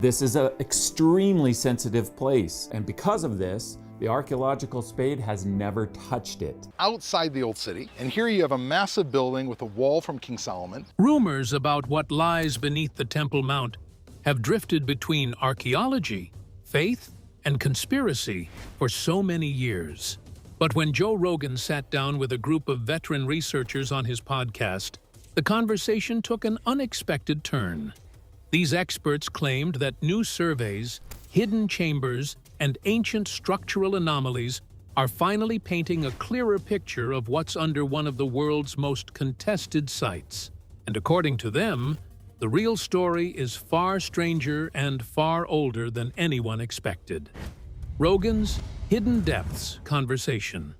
This is an extremely sensitive place, and because of this, the archaeological spade has never touched it. Outside the old city, and here you have a massive building with a wall from King Solomon. Rumors about what lies beneath the Temple Mount have drifted between archaeology, faith, and conspiracy for so many years. But when Joe Rogan sat down with a group of veteran researchers on his podcast, the conversation took an unexpected turn. These experts claimed that new surveys, hidden chambers, and ancient structural anomalies are finally painting a clearer picture of what's under one of the world's most contested sites. And according to them, the real story is far stranger and far older than anyone expected. Rogan's Hidden Depths Conversation.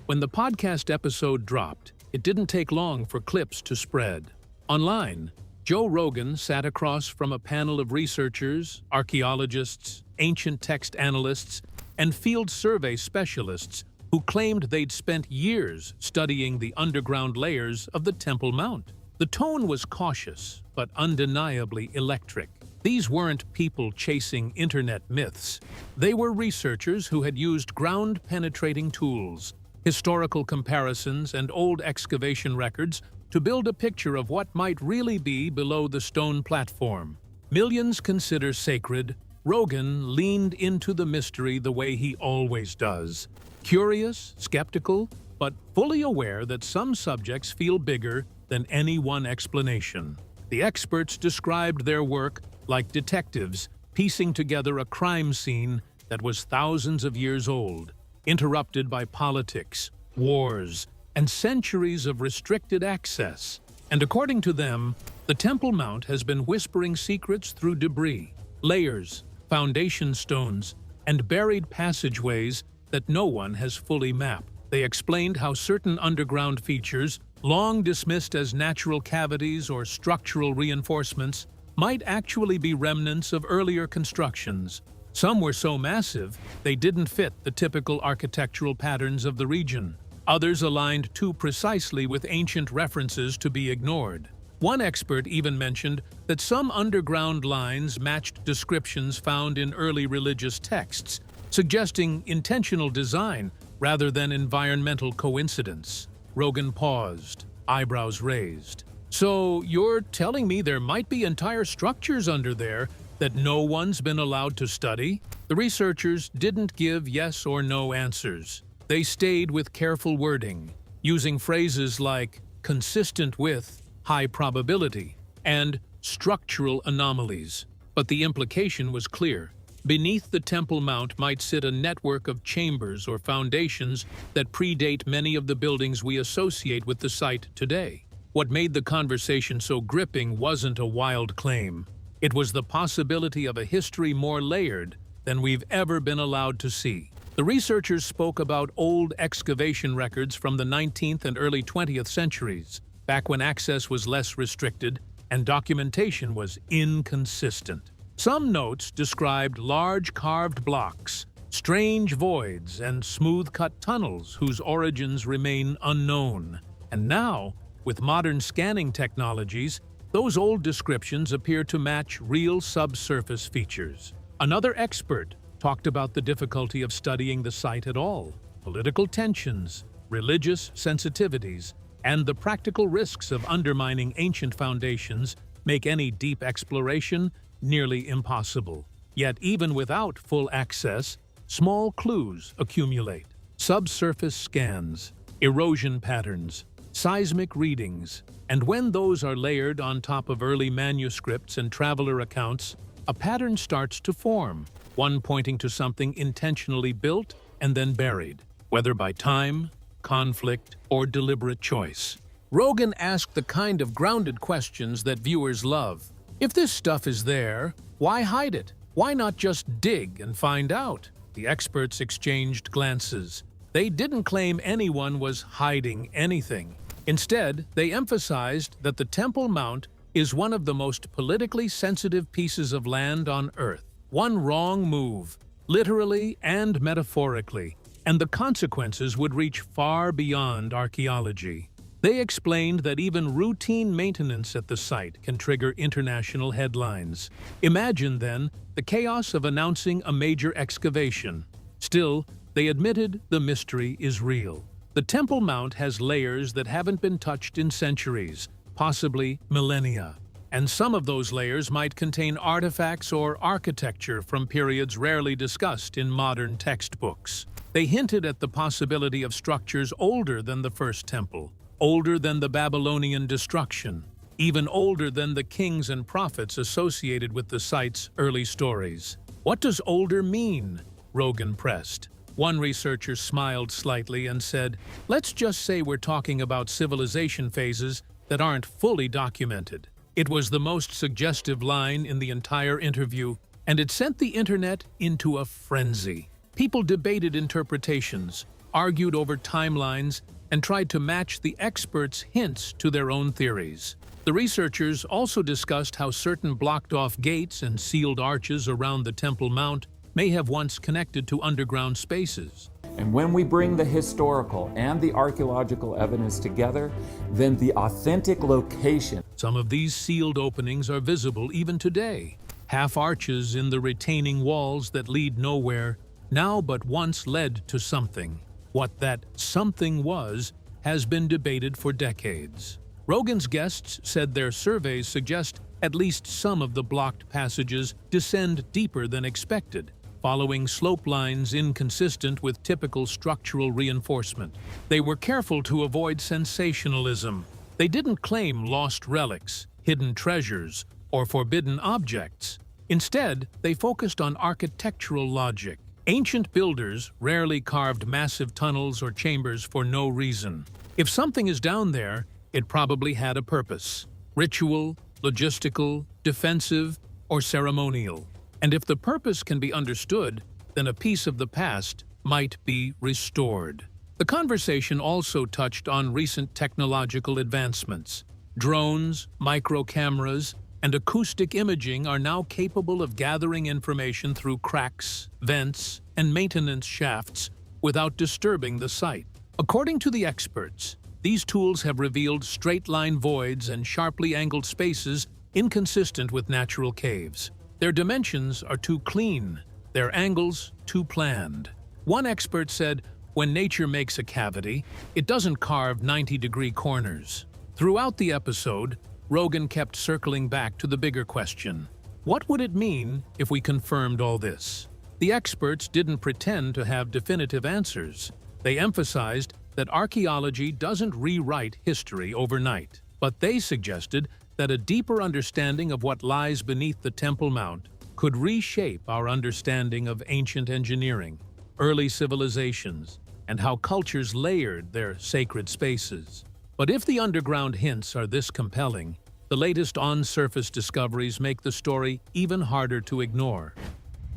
When the podcast episode dropped, it didn't take long for clips to spread. Online, Joe Rogan sat across from a panel of researchers, archaeologists, ancient text analysts, and field survey specialists who claimed they'd spent years studying the underground layers of the Temple Mount. The tone was cautious, but undeniably electric. These weren't people chasing internet myths. They were researchers who had used ground-penetrating tools, historical comparisons, and old excavation records to build a picture of what might really be below the stone platform. Millions consider sacred, Rogan leaned into the mystery the way he always does. Curious, skeptical, but fully aware that some subjects feel bigger than any one explanation. The experts described their work like detectives piecing together a crime scene that was thousands of years old, interrupted by politics, wars, and centuries of restricted access. And according to them, the Temple Mount has been whispering secrets through debris, layers, foundation stones, and buried passageways that no one has fully mapped. They explained how certain underground features, long dismissed as natural cavities or structural reinforcements, might actually be remnants of earlier constructions. Some were so massive, they didn't fit the typical architectural patterns of the region. Others aligned too precisely with ancient references to be ignored. One expert even mentioned that some underground lines matched descriptions found in early religious texts, suggesting intentional design rather than environmental coincidence. Rogan paused, eyebrows raised. So you're telling me there might be entire structures under there that no one's been allowed to study? The researchers didn't give yes or no answers. They stayed with careful wording, using phrases like consistent with, high probability, and structural anomalies. But the implication was clear. Beneath the Temple Mount might sit a network of chambers or foundations that predate many of the buildings we associate with the site today. What made the conversation so gripping wasn't a wild claim. It was the possibility of a history more layered than we've ever been allowed to see. The researchers spoke about old excavation records from the 19th and early 20th centuries, back when access was less restricted and documentation was inconsistent. Some notes described large carved blocks, strange voids, and smooth-cut tunnels whose origins remain unknown. And now, with modern scanning technologies, those old descriptions appear to match real subsurface features. Another expert talked about the difficulty of studying the site at all, political tensions, religious sensitivities, and the practical risks of undermining ancient foundations make any deep exploration nearly impossible. Yet even without full access, small clues accumulate. Subsurface scans, erosion patterns, seismic readings, and when those are layered on top of early manuscripts and traveler accounts, a pattern starts to form, one pointing to something intentionally built and then buried, whether by time, conflict, or deliberate choice. Rogan asked the kind of grounded questions that viewers love. If this stuff is there, why hide it? Why not just dig and find out? The experts exchanged glances. They didn't claim anyone was hiding anything. Instead, they emphasized that the Temple Mount is one of the most politically sensitive pieces of land on Earth. One wrong move, literally and metaphorically, and the consequences would reach far beyond archaeology. They explained that even routine maintenance at the site can trigger international headlines. Imagine, then, the chaos of announcing a major excavation. Still, they admitted the mystery is real. The Temple Mount has layers that haven't been touched in centuries, possibly millennia. And some of those layers might contain artifacts or architecture from periods rarely discussed in modern textbooks. They hinted at the possibility of structures older than the First Temple, older than the Babylonian destruction, even older than the kings and prophets associated with the site's early stories. What does older mean? Rogan pressed. One researcher smiled slightly and said, "Let's just say we're talking about civilization phases that aren't fully documented." It was the most suggestive line in the entire interview, and it sent the internet into a frenzy. People debated interpretations, argued over timelines, and tried to match the experts' hints to their own theories. The researchers also discussed how certain blocked-off gates and sealed arches around the Temple Mount may have once connected to underground spaces. And when we bring the historical and the archaeological evidence together, then the authentic location. Some of these sealed openings are visible even today. Half arches in the retaining walls that lead nowhere, now but once led to something. What that something was has been debated for decades. Rogan's guests said their surveys suggest at least some of the blocked passages descend deeper than expected, following slope lines inconsistent with typical structural reinforcement. They were careful to avoid sensationalism. They didn't claim lost relics, hidden treasures, or forbidden objects. Instead, they focused on architectural logic. Ancient builders rarely carved massive tunnels or chambers for no reason. If something is down there, it probably had a purpose: ritual, logistical, defensive, or ceremonial. And if the purpose can be understood, then a piece of the past might be restored. The conversation also touched on recent technological advancements. Drones, micro-cameras, and acoustic imaging are now capable of gathering information through cracks, vents, and maintenance shafts without disturbing the site. According to the experts, these tools have revealed straight-line voids and sharply angled spaces inconsistent with natural caves. Their dimensions are too clean, their angles too planned. One expert said, when nature makes a cavity, it doesn't carve 90-degree corners. Throughout the episode, Rogan kept circling back to the bigger question: what would it mean if we confirmed all this? The experts didn't pretend to have definitive answers. They emphasized that archaeology doesn't rewrite history overnight, but they suggested that a deeper understanding of what lies beneath the Temple Mount could reshape our understanding of ancient engineering, early civilizations, and how cultures layered their sacred spaces. But if the underground hints are this compelling, the latest on-surface discoveries make the story even harder to ignore.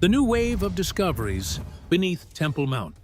The new wave of discoveries beneath Temple Mount.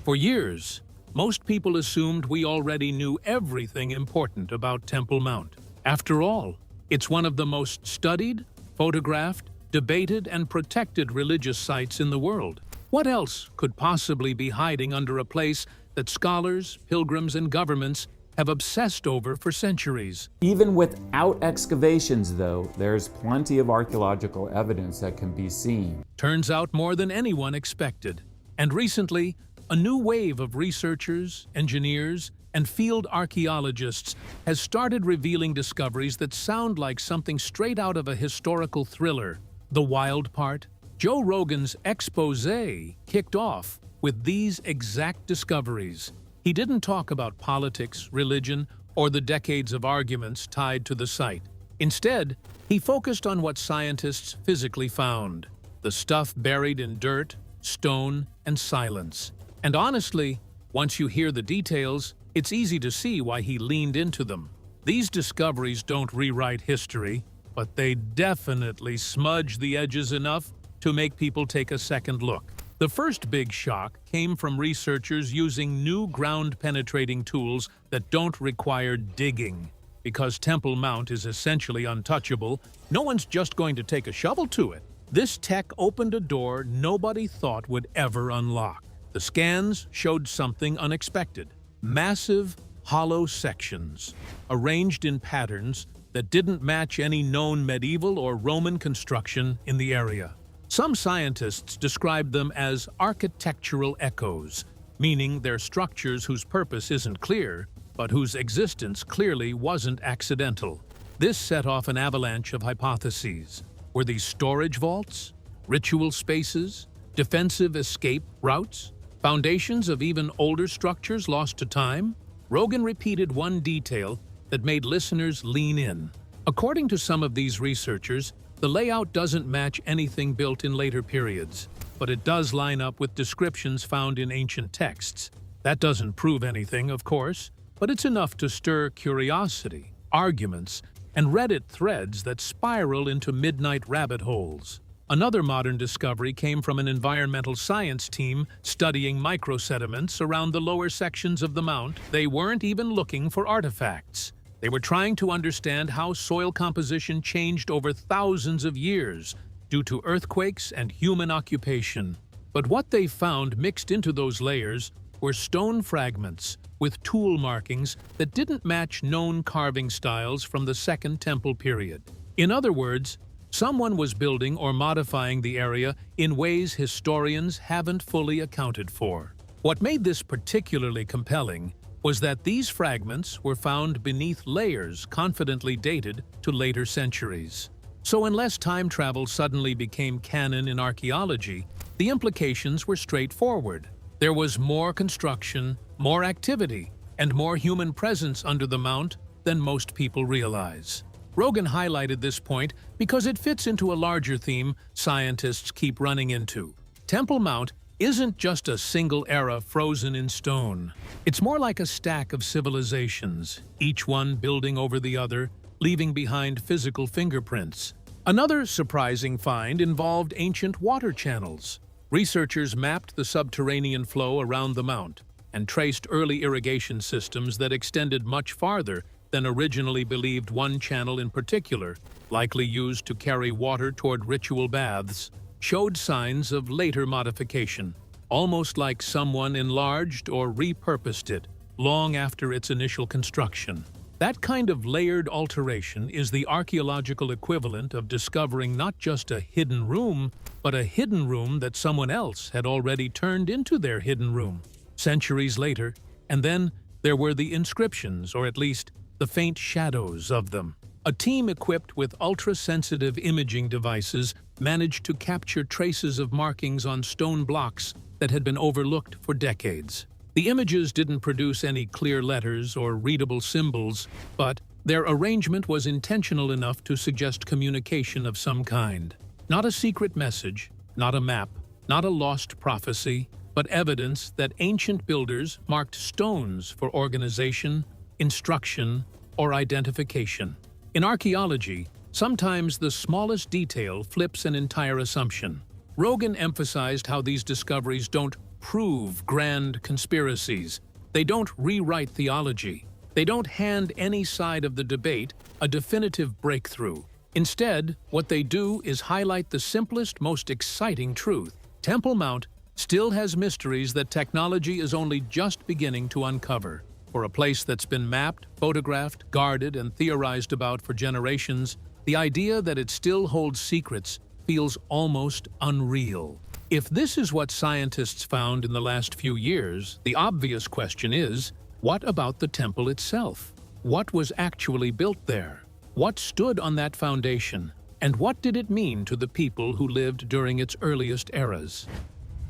For years, most people assumed we already knew everything important about Temple Mount. After all, it's one of the most studied, photographed, debated, and protected religious sites in the world. What else could possibly be hiding under a place that scholars, pilgrims, and governments have obsessed over for centuries? Even without excavations, though, there's plenty of archaeological evidence that can be seen. Turns out more than anyone expected. And recently, a new wave of researchers, engineers, and field archaeologists has started revealing discoveries that sound like something straight out of a historical thriller. The wild part? Joe Rogan's exposé kicked off with these exact discoveries. He didn't talk about politics, religion, or the decades of arguments tied to the site. Instead, he focused on what scientists physically found: the stuff buried in dirt, stone, and silence. And honestly, once you hear the details, it's easy to see why he leaned into them. These discoveries don't rewrite history, but they definitely smudge the edges enough to make people take a second look. The first big shock came from researchers using new ground-penetrating tools that don't require digging. Because Temple Mount is essentially untouchable, no one's just going to take a shovel to it. This tech opened a door nobody thought would ever unlock. The scans showed something unexpected: massive, hollow sections, arranged in patterns that didn't match any known medieval or Roman construction in the area. Some scientists described them as architectural echoes, meaning they're structures whose purpose isn't clear, but whose existence clearly wasn't accidental. This set off an avalanche of hypotheses. Were these storage vaults, ritual spaces, defensive escape routes, foundations of even older structures lost to time? Rogan repeated one detail that made listeners lean in. According to some of these researchers, the layout doesn't match anything built in later periods, but it does line up with descriptions found in ancient texts. That doesn't prove anything, of course, but it's enough to stir curiosity, arguments, and Reddit threads that spiral into midnight rabbit holes. Another modern discovery came from an environmental science team studying microsediments around the lower sections of the mount. They weren't even looking for artifacts. They were trying to understand how soil composition changed over thousands of years due to earthquakes and human occupation. But what they found mixed into those layers were stone fragments with tool markings that didn't match known carving styles from the Second Temple period. In other words, someone was building or modifying the area in ways historians haven't fully accounted for. What made this particularly compelling was that these fragments were found beneath layers confidently dated to later centuries. So unless time travel suddenly became canon in archaeology, the implications were straightforward. There was more construction, more activity, and more human presence under the mount than most people realize. Rogan highlighted this point because it fits into a larger theme scientists keep running into. Temple Mount isn't just a single era frozen in stone. It's more like a stack of civilizations, each one building over the other, leaving behind physical fingerprints. Another surprising find involved ancient water channels. Researchers mapped the subterranean flow around the mount and traced early irrigation systems that extended much farther than originally believed. One channel in particular, likely used to carry water toward ritual baths, showed signs of later modification, almost like someone enlarged or repurposed it long after its initial construction. That kind of layered alteration is the archaeological equivalent of discovering not just a hidden room, but a hidden room that someone else had already turned into their hidden room centuries later. And then there were the inscriptions, or at least the faint shadows of them. A team equipped with ultra-sensitive imaging devices managed to capture traces of markings on stone blocks that had been overlooked for decades. The images didn't produce any clear letters or readable symbols, but their arrangement was intentional enough to suggest communication of some kind. Not a secret message, not a map, not a lost prophecy, but evidence that ancient builders marked stones for organization, instruction, or identification. In archaeology, sometimes the smallest detail flips an entire assumption. Rogan emphasized how these discoveries don't prove grand conspiracies. They don't rewrite theology. They don't hand any side of the debate a definitive breakthrough. Instead, what they do is highlight the simplest, most exciting truth. Temple Mount still has mysteries that technology is only just beginning to uncover. For a place that's been mapped, photographed, guarded, and theorized about for generations, the idea that it still holds secrets feels almost unreal. If this is what scientists found in the last few years, the obvious question is, what about the temple itself? What was actually built there? What stood on that foundation? And what did it mean to the people who lived during its earliest eras?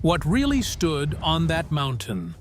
What really stood on that mountain?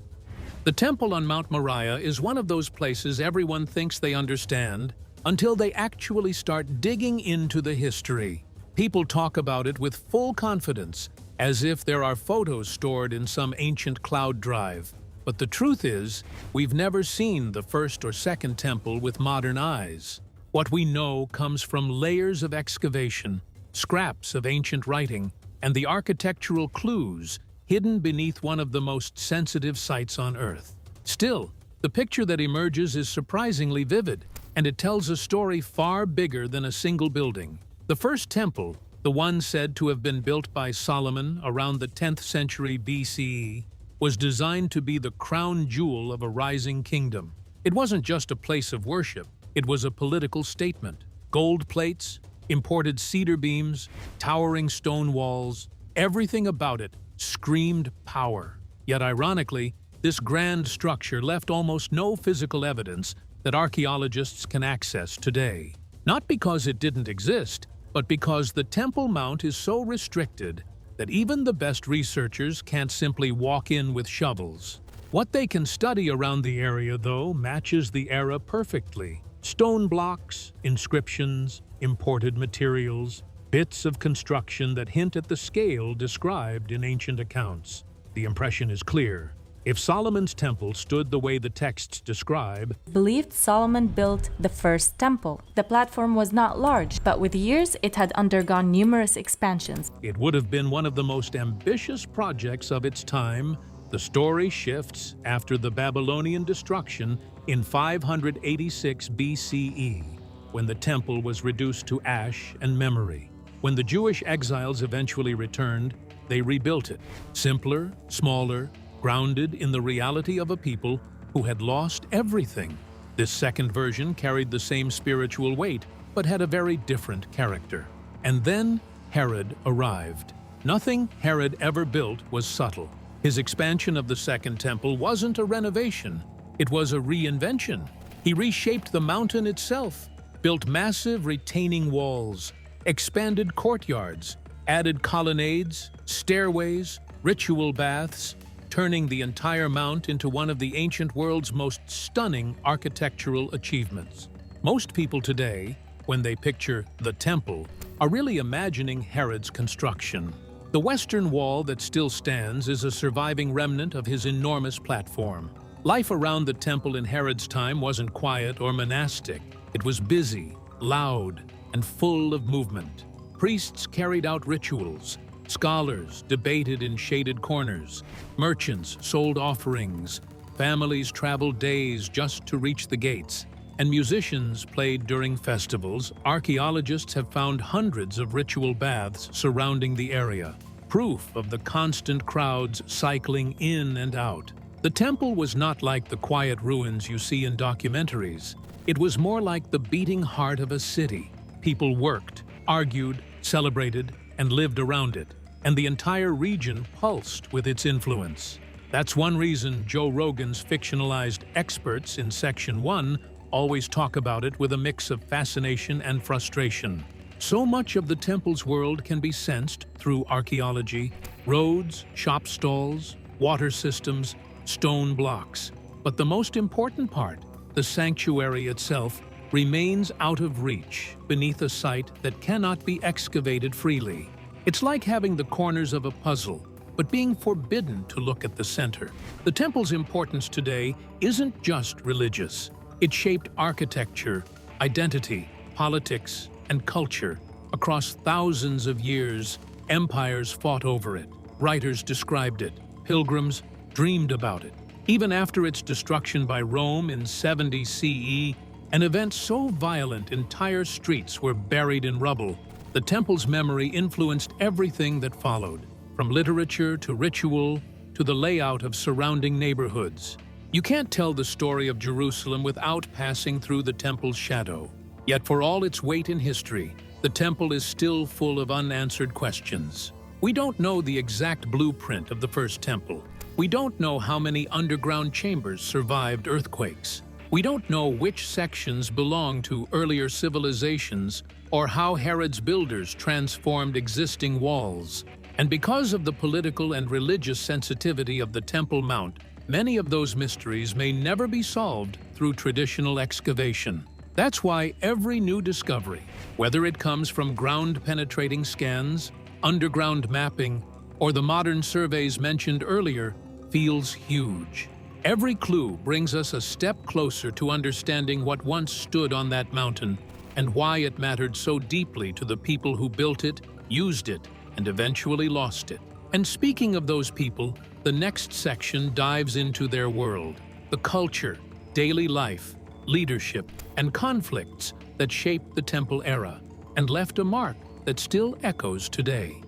The temple on Mount Moriah is one of those places everyone thinks they understand until they actually start digging into the history. People talk about it with full confidence, as if there are photos stored in some ancient cloud drive. But the truth is, we've never seen the first or second temple with modern eyes. What we know comes from layers of excavation, scraps of ancient writing, and the architectural clues hidden beneath one of the most sensitive sites on Earth. Still, the picture that emerges is surprisingly vivid, and it tells a story far bigger than a single building. The first temple, the one said to have been built by Solomon around the 10th century BCE, was designed to be the crown jewel of a rising kingdom. It wasn't just a place of worship, it was a political statement. Gold plates, imported cedar beams, towering stone walls, everything about it screamed power. Yet ironically, this grand structure left almost no physical evidence that archaeologists can access today. Not because it didn't exist, but because the Temple Mount is so restricted that even the best researchers can't simply walk in with shovels. What they can study around the area, though, matches the era perfectly. Stone blocks, inscriptions, imported materials, bits of construction that hint at the scale described in ancient accounts. The impression is clear. If Solomon's temple stood the way the texts describe, Believed Solomon built the first temple. The platform was not large, but with years it had undergone numerous expansions. it would have been one of the most ambitious projects of its time. The story shifts after the Babylonian destruction in 586 BCE, when the temple was reduced to ash and memory. When the Jewish exiles eventually returned, they rebuilt it, simpler, smaller, grounded in the reality of a people who had lost everything. This second version carried the same spiritual weight, but had a very different character. And then Herod arrived. Nothing Herod ever built was subtle. His expansion of the Second Temple wasn't a renovation, it was a reinvention. He reshaped the mountain itself, built massive retaining walls, expanded courtyards, added colonnades, stairways, ritual baths, turning the entire mount into one of the ancient world's most stunning architectural achievements. Most people today, when they picture the temple, are really imagining Herod's construction. The western wall that still stands is a surviving remnant of his enormous platform. Life around the temple in Herod's time wasn't quiet or monastic. It was busy, loud, and full of movement. Priests carried out rituals. Scholars debated in shaded corners. Merchants sold offerings. Families traveled days just to reach the gates. And musicians played during festivals. Archaeologists have found hundreds of ritual baths surrounding the area, proof of the constant crowds cycling in and out. The temple was not like the quiet ruins you see in documentaries. It was more like the beating heart of a city. People worked, argued, celebrated, and lived around it, and the entire region pulsed with its influence. That's one reason Joe Rogan's fictionalized experts in Section 1 always talk about it with a mix of fascination and frustration. So much of the temple's world can be sensed through archaeology: roads, shop stalls, water systems, stone blocks. But the most important part, the sanctuary itself, remains out of reach beneath a site that cannot be excavated freely. It's like having the corners of a puzzle, but being forbidden to look at the center. The temple's importance today isn't just religious. It shaped architecture, identity, politics, and culture. Across thousands of years, empires fought over it. Writers described it. Pilgrims dreamed about it. Even after its destruction by Rome in 70 CE, an event so violent entire streets were buried in rubble, the temple's memory influenced everything that followed, from literature to ritual to the layout of surrounding neighborhoods. You can't tell the story of Jerusalem without passing through the temple's shadow. Yet for all its weight in history, the temple is still full of unanswered questions. We don't know the exact blueprint of the first temple. We don't know how many underground chambers survived earthquakes. We don't know which sections belong to earlier civilizations or how Herod's builders transformed existing walls. And because of the political and religious sensitivity of the Temple Mount, many of those mysteries may never be solved through traditional excavation. That's why every new discovery, whether it comes from ground-penetrating scans, underground mapping, or the modern surveys mentioned earlier, feels huge. Every clue brings us a step closer to understanding what once stood on that mountain and why it mattered so deeply to the people who built it, used it, and eventually lost it. And speaking of those people, the next section dives into their world, the culture, daily life, leadership, and conflicts that shaped the temple era and left a mark that still echoes today.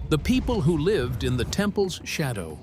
The people who lived in the temple's shadow.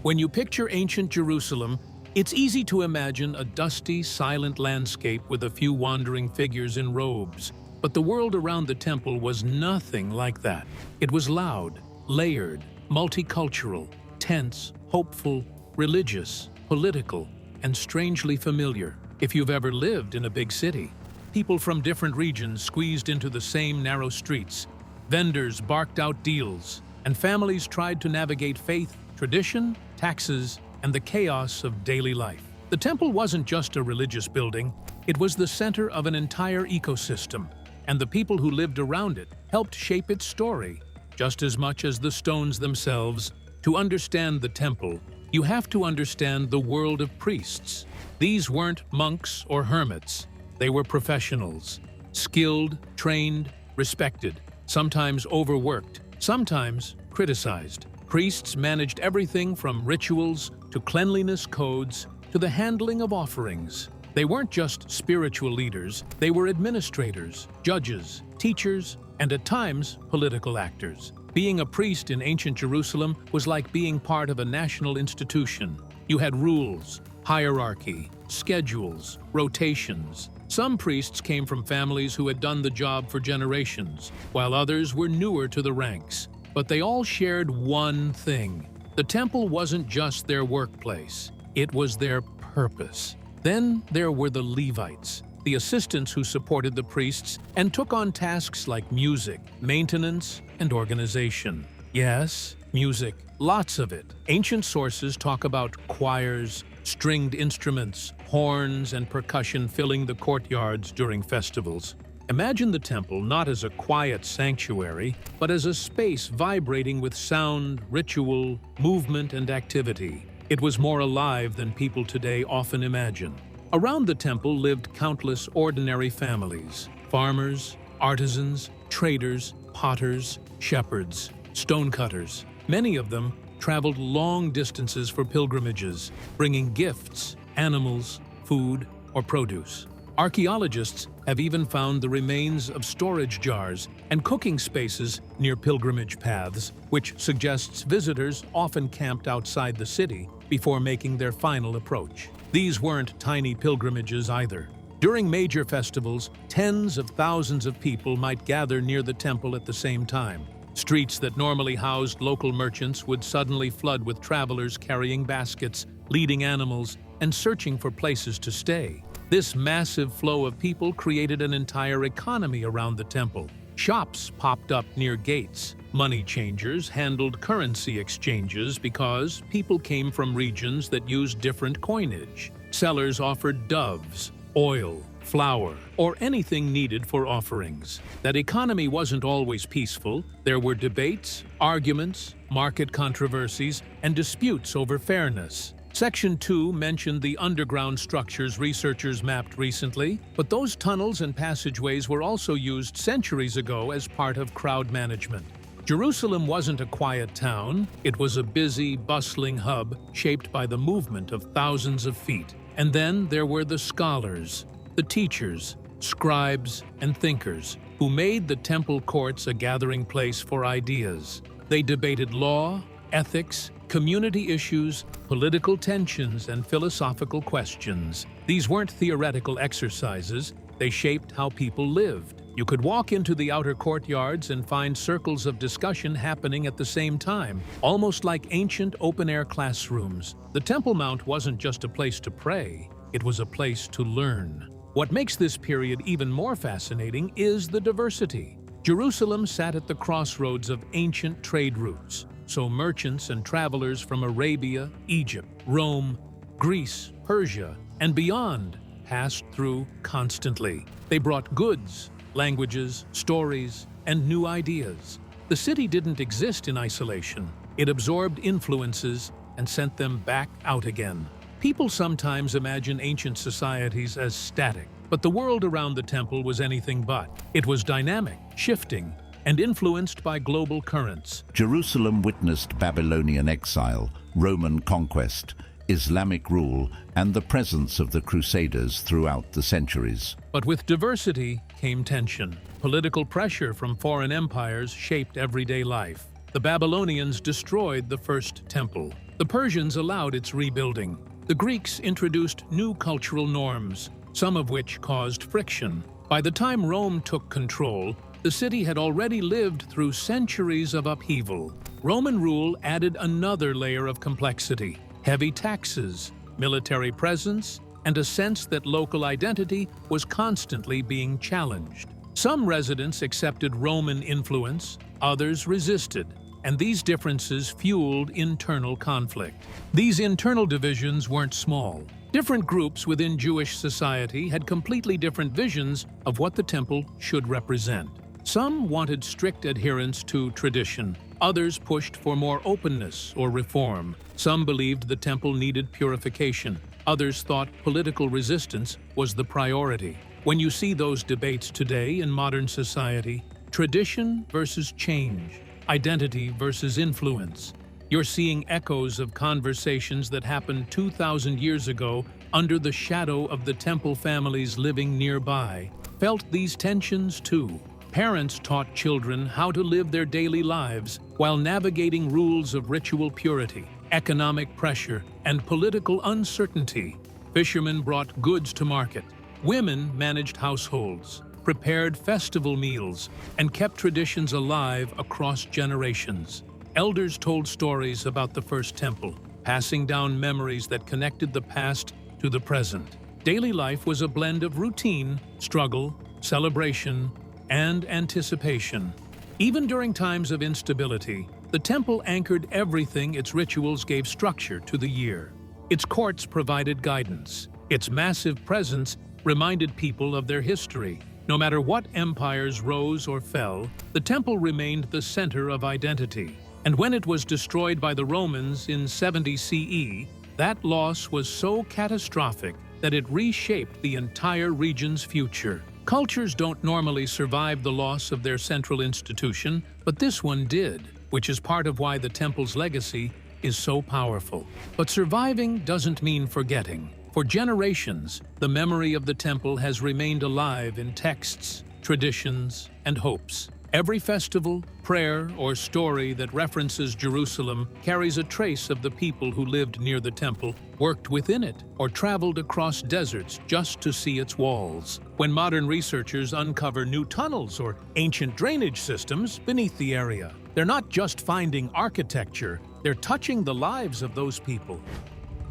When you picture ancient Jerusalem, It's easy to imagine a dusty, silent landscape with a few wandering figures in robes. But the world around the temple was nothing like that. It was loud, layered, multicultural, tense, hopeful, religious, political, and strangely familiar. If you've ever lived in a big city, people from different regions squeezed into the same narrow streets. Vendors barked out deals, and families tried to navigate faith, tradition, taxes, and the chaos of daily life. The temple wasn't just a religious building, it was the center of an entire ecosystem, and the people who lived around it helped shape its story, just as much as the stones themselves. To understand the temple, you have to understand the world of priests. These weren't monks or hermits. They were professionals, skilled, trained, respected, sometimes overworked, sometimes criticized. Priests managed everything from rituals to cleanliness codes to the handling of offerings. They weren't just spiritual leaders, they were administrators, judges, teachers, and at times, political actors. Being a priest in ancient Jerusalem was like being part of a national institution. You had rules, hierarchy, schedules, rotations. Some priests came from families who had done the job for generations, while others were newer to the ranks. But they all shared one thing. The temple wasn't just their workplace, it was their purpose. Then there were the Levites, the assistants who supported the priests and took on tasks like music, maintenance, and organization. Yes, music, lots of it. Ancient sources talk about choirs, stringed instruments, horns, and percussion filling the courtyards during festivals. Imagine the temple not as a quiet sanctuary, but as a space vibrating with sound, ritual, movement, and activity. It was more alive than people today often imagine. Around the temple lived countless ordinary families: farmers, artisans, traders, potters, shepherds, stonecutters. Many of them traveled long distances for pilgrimages, bringing gifts, animals, food, or produce. Archaeologists have even found the remains of storage jars and cooking spaces near pilgrimage paths, which suggests visitors often camped outside the city before making their final approach. These weren't tiny pilgrimages either. During major festivals, tens of thousands of people might gather near the temple at the same time. Streets that normally housed local merchants would suddenly flood with travelers carrying baskets, leading animals, and searching for places to stay. This massive flow of people created an entire economy around the temple. Shops popped up near gates. Money changers handled currency exchanges because people came from regions that used different coinage. Sellers offered doves, oil, flour, or anything needed for offerings. That economy wasn't always peaceful. There were debates, arguments, market controversies, and disputes over fairness. Section 2 mentioned the underground structures researchers mapped recently, but those tunnels and passageways were also used centuries ago as part of crowd management. Jerusalem wasn't a quiet town. It was a busy, bustling hub shaped by the movement of thousands of feet. And then there were the scholars, the teachers, scribes, and thinkers who made the temple courts a gathering place for ideas. They debated law, ethics, community issues, political tensions, and philosophical questions. These weren't theoretical exercises. They shaped how people lived. You could walk into the outer courtyards and find circles of discussion happening at the same time, almost like ancient open-air classrooms. The Temple Mount wasn't just a place to pray, it was a place to learn. What makes this period even more fascinating is the diversity. Jerusalem sat at the crossroads of ancient trade routes, so merchants and travelers from Arabia, Egypt, Rome, Greece, Persia, and beyond passed through constantly. They brought goods, languages, stories, and new ideas. The city didn't exist in isolation. It absorbed influences and sent them back out again. People sometimes imagine ancient societies as static, but the world around the temple was anything but. It was dynamic, shifting, and influenced by global currents. Jerusalem witnessed Babylonian exile, Roman conquest, Islamic rule, and the presence of the Crusaders throughout the centuries. But with diversity came tension. Political pressure from foreign empires shaped everyday life. The Babylonians destroyed the first temple. The Persians allowed its rebuilding. The Greeks introduced new cultural norms, some of which caused friction. By the time Rome took control, the city had already lived through centuries of upheaval. Roman rule added another layer of complexity: heavy taxes, military presence, and a sense that local identity was constantly being challenged. Some residents accepted Roman influence, others resisted, and these differences fueled internal conflict. These internal divisions weren't small. Different groups within Jewish society had completely different visions of what the temple should represent. Some wanted strict adherence to tradition. Others pushed for more openness or reform. Some believed the temple needed purification. Others thought political resistance was the priority. When you see those debates today in modern society, tradition versus change, identity versus influence, you're seeing echoes of conversations that happened 2,000 years ago under the shadow of the temple families living nearby. Felt these tensions too. Parents taught children how to live their daily lives while navigating rules of ritual purity, economic pressure, and political uncertainty. Fishermen brought goods to market. Women managed households, prepared festival meals, and kept traditions alive across generations. Elders told stories about the first temple, passing down memories that connected the past to the present. Daily life was a blend of routine, struggle, celebration, and anticipation. Even during times of instability, the temple anchored everything. Its rituals gave structure to the year. Its courts provided guidance. Its massive presence reminded people of their history. No matter what empires rose or fell, the temple remained the center of identity. And when it was destroyed by the Romans in 70 CE, that loss was so catastrophic that it reshaped the entire region's future. Cultures don't normally survive the loss of their central institution, but this one did, which is part of why the temple's legacy is so powerful. But surviving doesn't mean forgetting. For generations, the memory of the temple has remained alive in texts, traditions, and hopes. Every festival, prayer, or story that references Jerusalem carries a trace of the people who lived near the temple, worked within it, or traveled across deserts just to see its walls. When modern researchers uncover new tunnels or ancient drainage systems beneath the area, they're not just finding architecture, they're touching the lives of those people.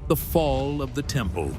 The fall of the temple.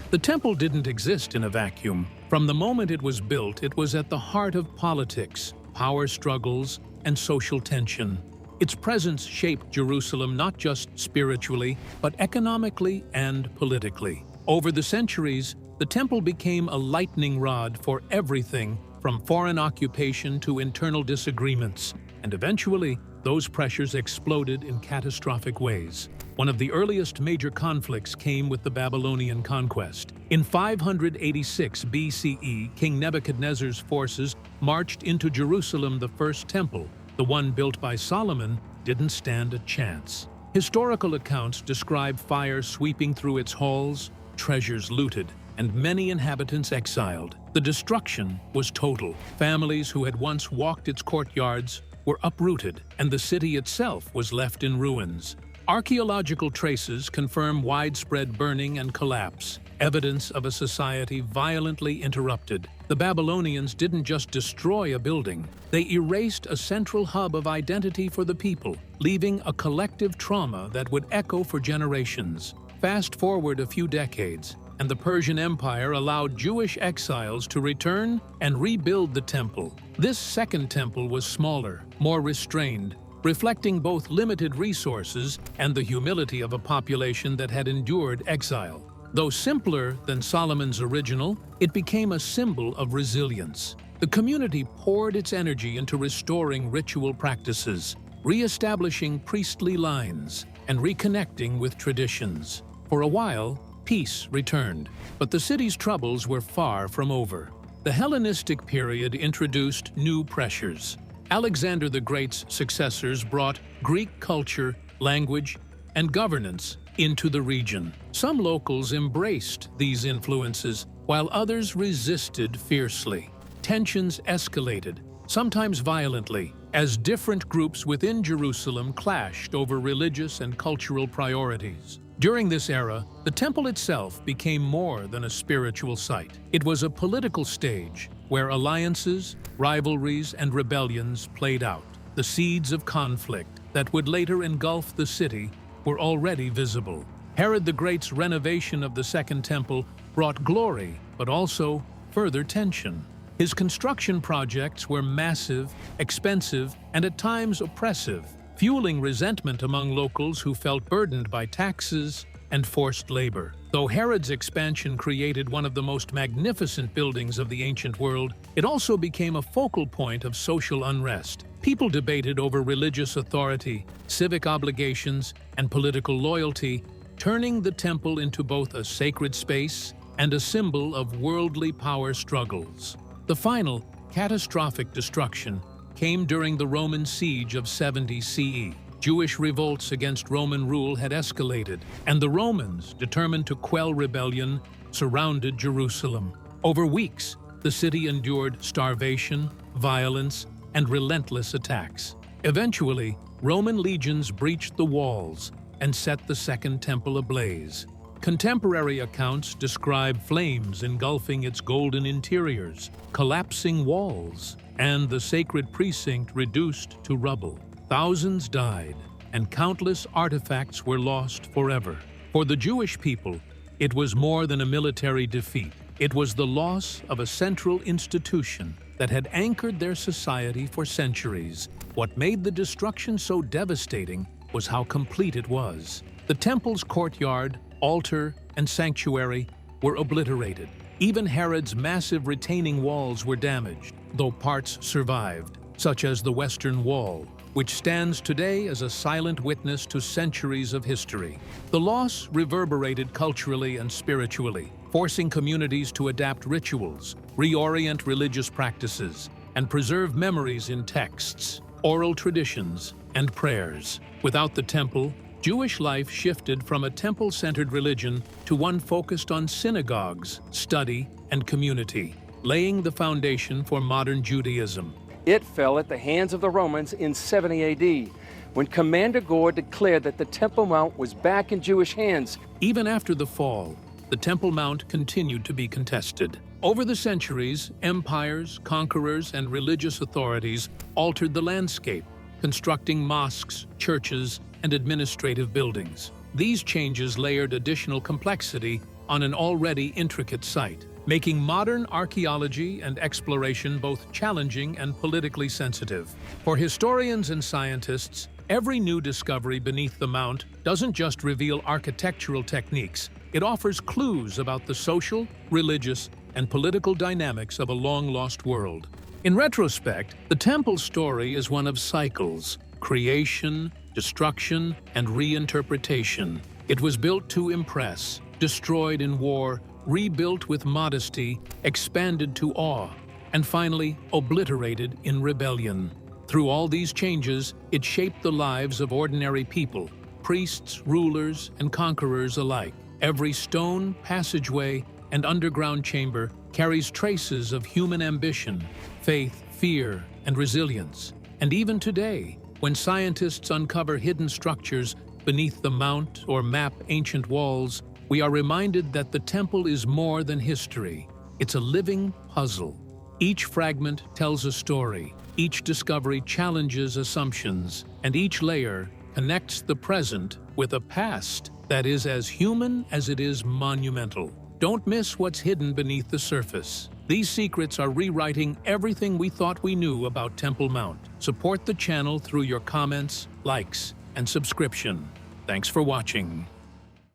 The temple didn't exist in a vacuum. From the moment it was built, it was at the heart of politics, power struggles, and social tension. Its presence shaped Jerusalem not just spiritually, but economically and politically. Over the centuries, the temple became a lightning rod for everything from foreign occupation to internal disagreements, and eventually, those pressures exploded in catastrophic ways. One of the earliest major conflicts came with the Babylonian conquest. In 586 BCE, King Nebuchadnezzar's forces marched into Jerusalem. The first temple, the one built by Solomon, didn't stand a chance. Historical accounts describe fire sweeping through its halls, treasures looted, and many inhabitants exiled. The destruction was total. Families who had once walked its courtyards were uprooted, and the city itself was left in ruins. Archaeological traces confirm widespread burning and collapse, evidence of a society violently interrupted. The Babylonians didn't just destroy a building, they erased a central hub of identity for the people, leaving a collective trauma that would echo for generations. Fast forward a few decades, and the Persian Empire allowed Jewish exiles to return and rebuild the temple. This second temple was smaller, more restrained, reflecting both limited resources and the humility of a population that had endured exile. Though simpler than Solomon's original, it became a symbol of resilience. The community poured its energy into restoring ritual practices, re-establishing priestly lines, and reconnecting with traditions. For a while, peace returned, but the city's troubles were far from over. The Hellenistic period introduced new pressures. Alexander the Great's successors brought Greek culture, language, and governance into the region. Some locals embraced these influences, while others resisted fiercely. Tensions escalated, sometimes violently, as different groups within Jerusalem clashed over religious and cultural priorities. During this era, the temple itself became more than a spiritual site. It was a political stage where alliances, rivalries, and rebellions played out. The seeds of conflict that would later engulf the city were already visible. Herod the Great's renovation of the Second Temple brought glory, but also further tension. His construction projects were massive, expensive, and at times oppressive, fueling resentment among locals who felt burdened by taxes and forced labor. Though Herod's expansion created one of the most magnificent buildings of the ancient world, it also became a focal point of social unrest. People debated over religious authority, civic obligations, and political loyalty, turning the temple into both a sacred space and a symbol of worldly power struggles. The final, catastrophic destruction came during the Roman siege of 70 CE. Jewish revolts against Roman rule had escalated, and the Romans, determined to quell rebellion, surrounded Jerusalem. Over weeks, the city endured starvation, violence, and relentless attacks. Eventually, Roman legions breached the walls and set the Second Temple ablaze. Contemporary accounts describe flames engulfing its golden interiors, collapsing walls, and the sacred precinct reduced to rubble. Thousands died, and countless artifacts were lost forever. For the Jewish people, it was more than a military defeat. It was the loss of a central institution that had anchored their society for centuries. What made the destruction so devastating was how complete it was. The temple's courtyard, altar, and sanctuary were obliterated. Even Herod's massive retaining walls were damaged, though parts survived, such as the Western Wall, which stands today as a silent witness to centuries of history. The loss reverberated culturally and spiritually, forcing communities to adapt rituals, reorient religious practices, and preserve memories in texts, oral traditions, and prayers. Without the temple, Jewish life shifted from a temple-centered religion to one focused on synagogues, study, and community, laying the foundation for modern Judaism. It fell at the hands of the Romans in 70 AD, when Commander Gore declared that the Temple Mount was back in Jewish hands. Even after the fall, the Temple Mount continued to be contested. Over the centuries, empires, conquerors, and religious authorities altered the landscape, constructing mosques, churches, and administrative buildings. These changes layered additional complexity on an already intricate site, making modern archaeology and exploration both challenging and politically sensitive. For historians and scientists, every new discovery beneath the mount doesn't just reveal architectural techniques, it offers clues about the social, religious, and political dynamics of a long-lost world. In retrospect, the temple's story is one of cycles: creation, destruction, and reinterpretation. It was built to impress, destroyed in war, rebuilt with modesty, expanded to awe, and finally obliterated in rebellion. Through all these changes, it shaped the lives of ordinary people, priests, rulers, and conquerors alike. Every stone, passageway, and underground chamber carries traces of human ambition, faith, fear, and resilience. And even today, when scientists uncover hidden structures beneath the mount or map ancient walls, we are reminded that the temple is more than history. It's a living puzzle. Each fragment tells a story, each discovery challenges assumptions, and each layer connects the present with a past that is as human as it is monumental. Don't miss what's hidden beneath the surface. These secrets are rewriting everything we thought we knew about Temple Mount. Support the channel through your comments, likes, and subscription. Thanks for watching.